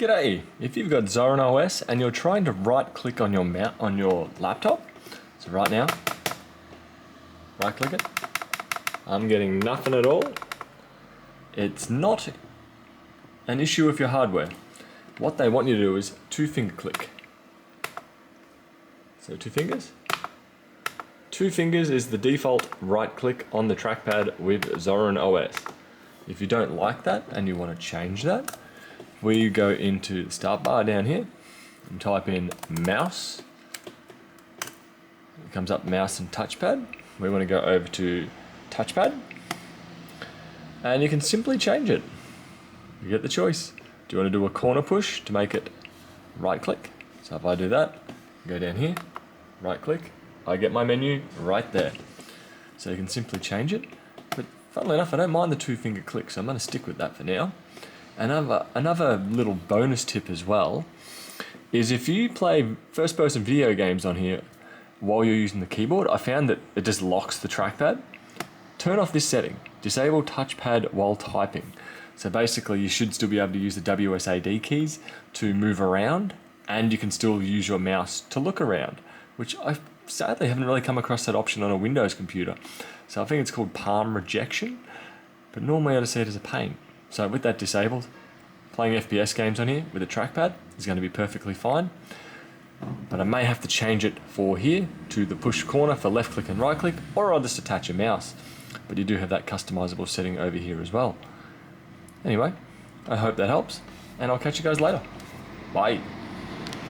G'day! If you've got Zorin OS and you're trying to right click on your laptop, so right now, right click it, I'm getting nothing at all. It's not an issue with your hardware. What they want you to do is 2-finger click. So 2 fingers. 2 fingers is the default right click on the trackpad with Zorin OS. If you don't like that and you want to change that, we go into the start bar down here and type in mouse. It comes up mouse and touchpad. We want to go over to touchpad and you can simply change it. You get the choice. Do you want to do a corner push to make it right click? So if I do that, go down here, right click, I get my menu right there. So you can simply change it. But funnily enough, I don't mind the 2-finger click, so I'm going to stick with that for now. Another little bonus tip as well is if you play first-person video games on here while you're using the keyboard, I found that it just locks the trackpad. Turn off this setting. Disable touchpad while typing. So basically you should still be able to use the WSAD keys to move around, and you can still use your mouse to look around, which I sadly haven't really come across that option on a Windows computer. So I think it's called palm rejection, but normally I just see it as a pain. So with that disabled, playing FPS games on here with a trackpad is going to be perfectly fine. But I may have to change it for here to the push corner for left click and right click, or I'll just attach a mouse. But you do have that customizable setting over here as well. Anyway, I hope that helps, and I'll catch you guys later. Bye.